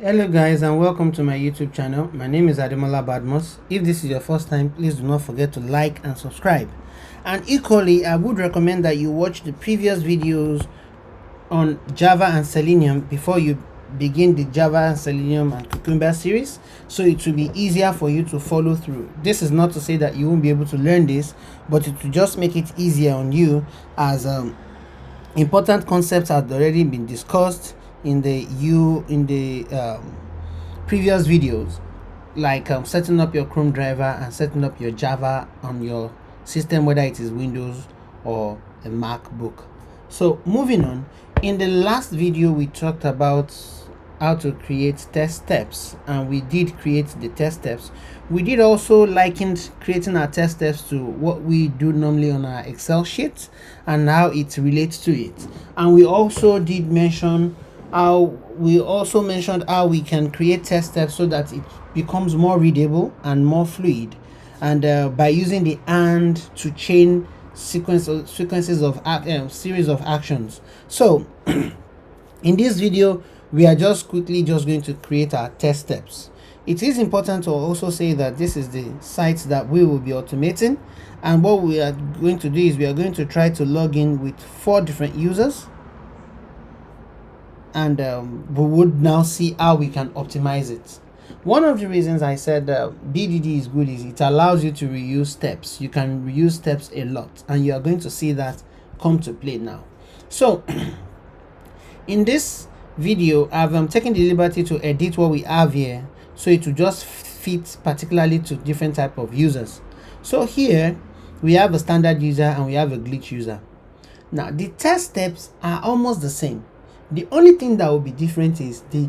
Hello guys and welcome to my YouTube channel. My name is Ademola Badmus. If this is your first time, please do not forget to like and subscribe. And equally, I would recommend that you watch the previous videos on Java and Selenium before you begin the Java and Selenium and Cucumber series, so it will be easier for you to follow through. This is not to say that you won't be able to learn this, but it will just make it easier on you, as important concepts have already been discussed in the previous videos, like setting up your Chrome driver and setting up your Java on your system, whether it is Windows or a MacBook. So moving on, in the last video we talked about how to create test steps, and we did create the test steps. We did also likened creating our test steps to what we do normally on our Excel sheet and how it relates to it. And we also mentioned how we can create test steps so that it becomes more readable and more fluid, and by using the and to chain sequences of series of actions. So in this video we are just quickly going to create our test steps. It is important to also say that this is the site that we will be automating, and what we are going to do is we are going to try to log in with 4 different users, and we would now see how we can optimize it. One of the reasons I said BDD is good is it allows you to reuse steps. You can reuse steps a lot, and you are going to see that come to play now. So in this video I've taken the liberty to edit what we have here, so it will just fit particularly to different type of users. So here we have a standard user and we have a glitch user. Now the test steps are almost the same. The only thing that will be different is the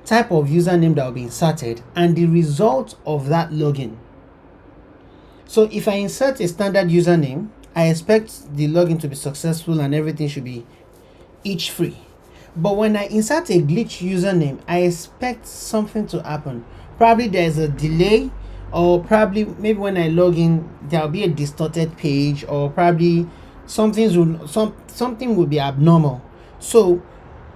type of username that will be inserted and the result of that login. So if I insert a standard username, I expect the login to be successful and everything should be itch free. But when I insert a glitch username, I expect something to happen. Probably there's a delay, or probably maybe when I log in there'll be a distorted page, or probably something will be abnormal. So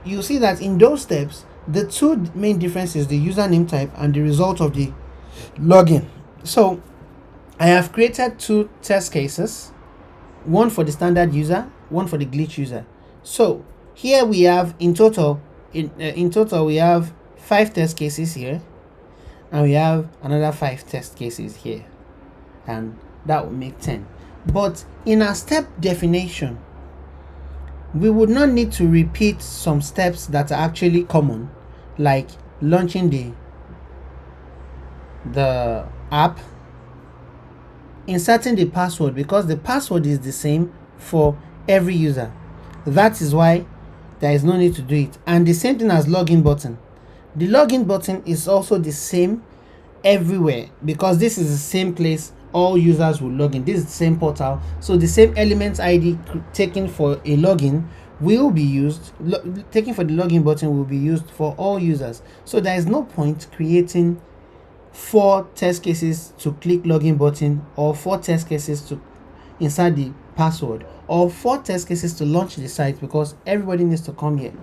you see that in those steps, the two main differences, the username type and the result of the login. So I have created 2 test cases, one for the standard user, one for the glitch user. So here we have in total we have 5 test cases here, and we have another 5 test cases here, and that will make 10. But in our step definition, we would not need to repeat some steps that are actually common, like launching the app, inserting the password, because the password is the same for every user. That is why there is no need to do it. And the same thing as login button. The login button is also the same everywhere, because this is the same place all users will log in. This is the same portal, so the same element ID taken for a login will be used, taken for the login button will be used for all users. So there is no point creating 4 test cases to click login button, or 4 test cases to insert the password, or 4 test cases to launch the site, because everybody needs to come here.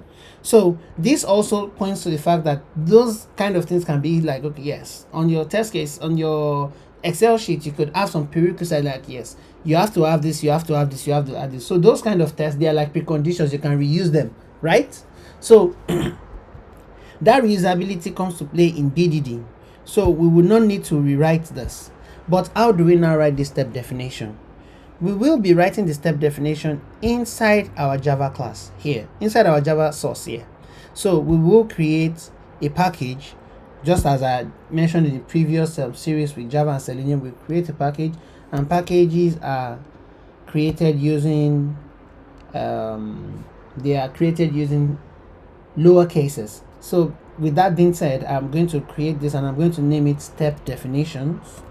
So this also points to the fact that those kind of things can be like, okay, yes, on your test case, on your Excel sheet, you could have some prerequisites like, yes, you have to have this, you have to have this, you have to add this. So those kind of tests, they are like preconditions, you can reuse them, right? So that reusability comes to play in BDD. So we will not need to rewrite this. But how do we now write this step definition? We will be writing the step definition inside our Java class here, inside our Java source here. So we will create a package, just as I mentioned in the previous series with Java and Selenium. We create a package, and packages are created using lower cases. So with that being said, I'm going to create this and I'm going to name it step definitions.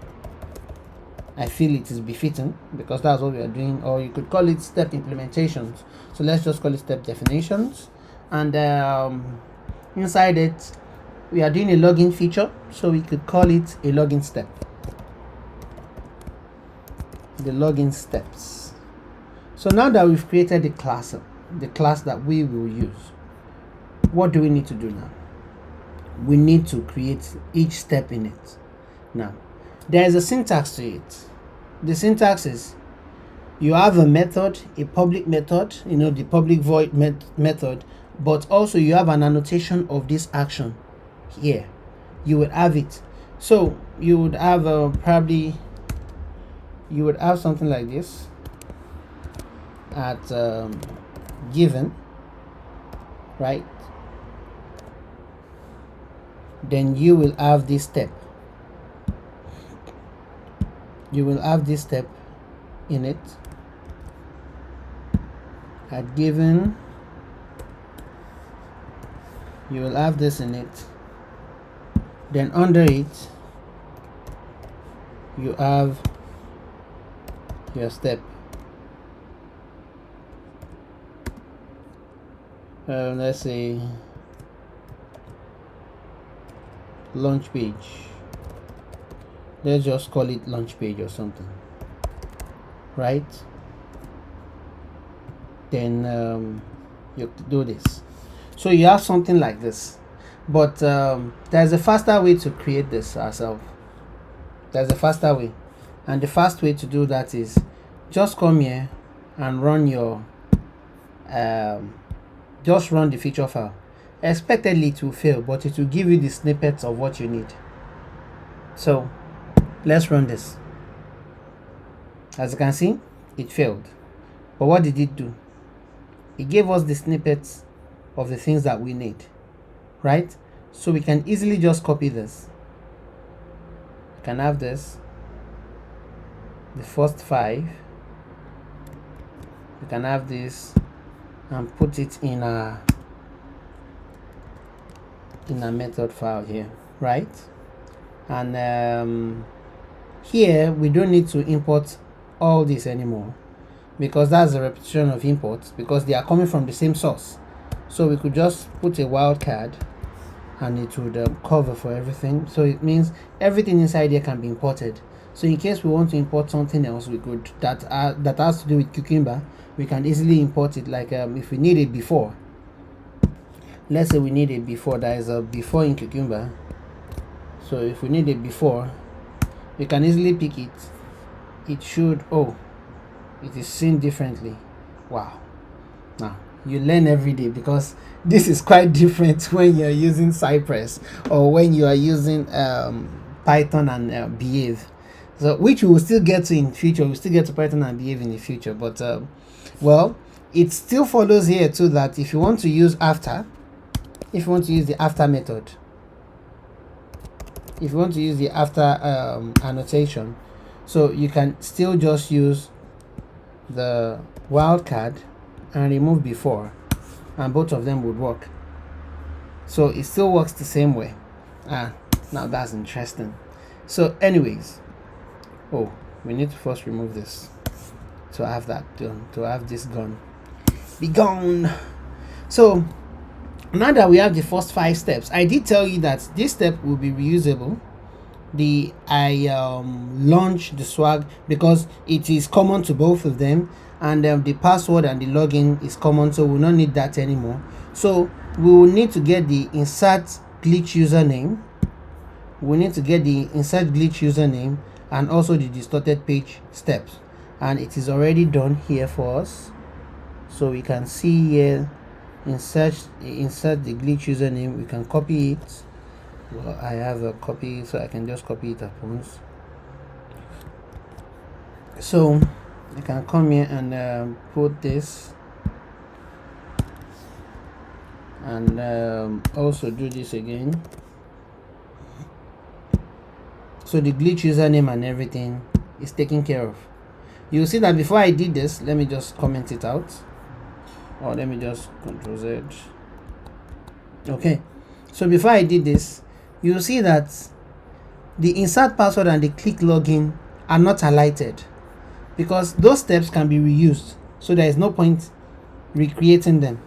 I feel it is befitting because that's what we are doing, or you could call it step implementations. So let's just call it step definitions, and inside it we are doing a login feature, so we could call it a login step, the login steps. So now that we've created the class that we will use, what do we need to do now? we need to create each step in it. Now, there is a syntax to it. The syntax is, you have a method, a public method, the public void method, but also you have an annotation of this action here. You would have it. So you would have you would have something like this at given, right? Then you will have this step. You will have this step in it at given. You will have this in it. Then under it, you have your step. Let's say launch page. Let's just call it launch page or something, right? Then you do this. So you have something like this, but there's a faster way to create this ourselves. There's a faster way, and the fast way to do that is just come here and run your just run the feature file. Expectedly it will fail, but it will give you the snippets of what you need. So let's run this. As you can see, it failed, but what did it do? It gave us the snippets of the things that we need, right? So we can easily just copy this. We can have this, the first 5. We can have this and put it in a method file here, right? And here we don't need to import all this anymore, because that's a repetition of imports, because they are coming from the same source. So we could just put a wildcard and it would cover for everything. So it means everything inside here can be imported. So in case we want to import something else, we could that has to do with Cucumber, we can easily import it. Like if we need it before, let's say we need it before, there is a before in Cucumber. So if we need it before, we can easily pick it. It should, it is seen differently. Wow. Now you learn every day, because this is quite different when you're using Cypress or when you are using Python and Behave. So which we will still get to in future. We'll still get to Python and Behave in the future, but well, it still follows here too that if you want to use after, if you want to use the after method, if you want to use the after annotation, so you can still just use the wildcard and remove before, and both of them would work. So it still works the same way. Now that's interesting. So anyways, we need to first remove this to have that done, to have this gone, be gone. So now that we have the first 5 steps, I did tell you that this step will be reusable. I launch the swag because it is common to both of them, and the password and the login is common, so we'll not need that anymore. So we will need to get the insert glitch username. We need to get the insert glitch username and also the distorted page steps, and it is already done here for us. So we can see here, insert the glitch username. We can copy it. Well, I have a copy, so I can just copy it at once. So I can come here and put this, and also do this again. So the glitch username and everything is taken care of. You'll see that before I did this, let me just comment it out, or let me just Ctrl Z. Okay, so before I did this, you'll see that the insert password and the click login are not highlighted, because those steps can be reused, so there is no point recreating them.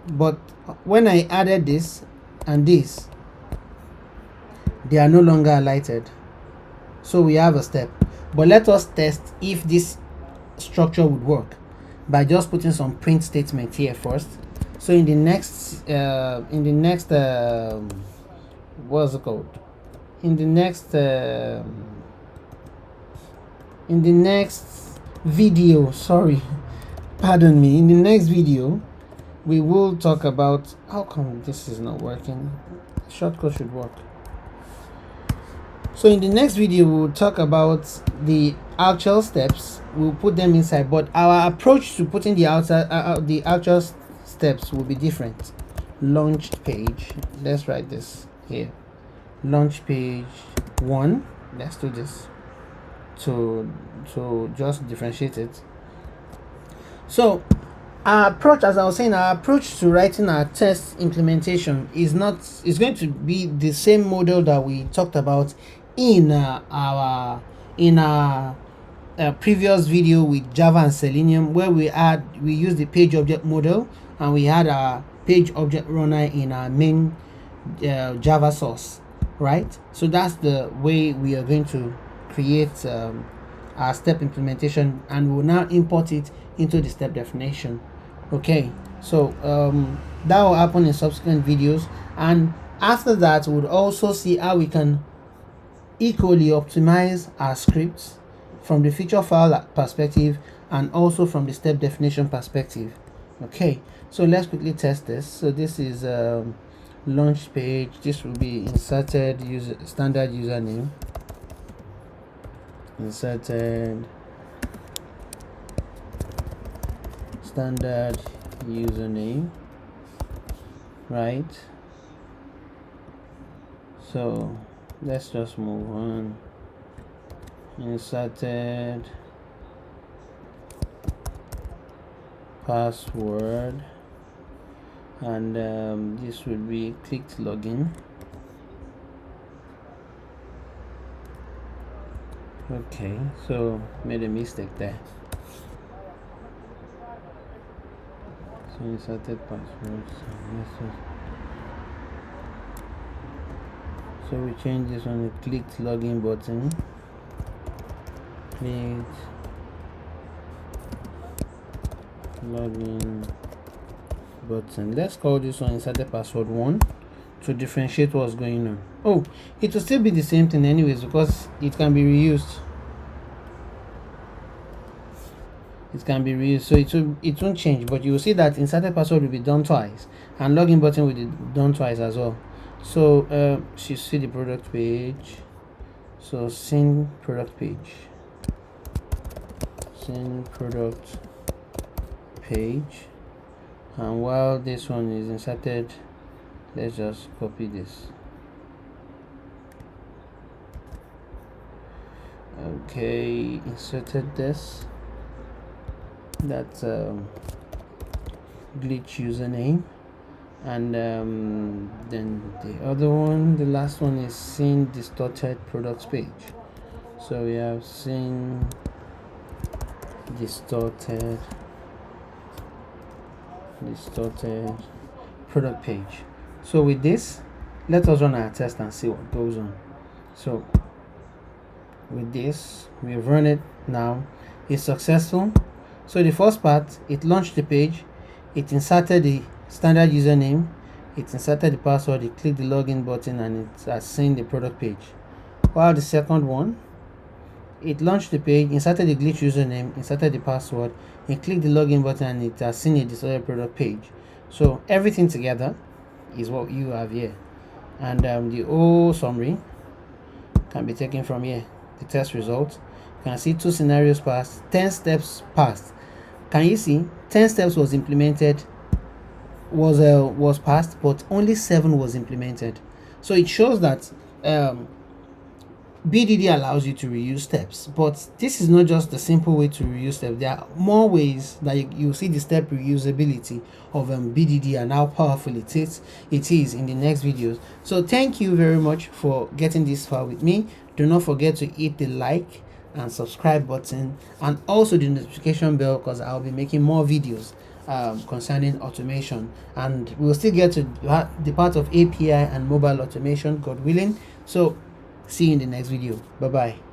But when I added this and this, they are no longer highlighted, so we have a step. But let us test if this structure would work by just putting some print statement here first. So in the next what's it called, in the next video, sorry, pardon me, in the next video we will talk about how come this is not working. Shortcut should work. So in the next video we'll talk about the actual steps. We'll put them inside, but our approach to putting the actual steps will be different. Launch page, let's write this here, launch page 1. Let's do this to just differentiate it. So our approach, as I was saying, our approach to writing our test implementation is going to be the same model that we talked about in our previous video with Java and Selenium, where we used the page object model and we had our page object runner in our main Java source, right? So that's the way we are going to create our step implementation, and we will now import it into the step definition. Okay, so that will happen in subsequent videos, and after that we'll also see how we can equally optimize our scripts from the feature file perspective and also from the step definition perspective. Okay, so let's quickly test this. So this is launch page. This will be inserted standard username, inserted standard username, right? So let's just move on. Inserted password, and this would be clicked login. Okay, so made a mistake there. So inserted password. So we change this on the clicked login button. Clicked login button. Let's call this one inserted password 1 to differentiate what's going on. Oh, it will still be the same thing anyways because it can be reused. It can be reused, so it won't change, but you will see that inserted password will be done twice and login button will be done twice as well. So you see the product page. So send product page, send product page, and while this one is inserted, let's just copy this. Okay, inserted this. That's glitch username, and then the other one, the last one, is scene distorted products page. So we have scene distorted product page. So with this, let us run our test and see what goes on. So with this, we've run it now. It's successful. So the first part, it launched the page, it inserted the standard username, it inserted the password, it clicked the login button, and it has seen the product page. While the second one, it launched the page, inserted the glitch username, inserted the password, it clicked the login button, and it has seen a distorted product page. So everything together is what you have here, and the whole summary can be taken from here. The test result, you can see 2 scenarios passed, 10 steps passed. Can you see 10 steps was implemented, was passed, but only 7 was implemented. So it shows that BDD allows you to reuse steps, but this is not just the simple way to reuse steps. There are more ways that you see the step reusability of BDD and how powerful it is in the next videos. So thank you very much for getting this far with me. Do not forget to hit the like and subscribe button, and also the notification bell, because I'll be making more videos concerning automation, and we'll still get to the part of API and mobile automation, God willing. So see you in the next video. Bye bye.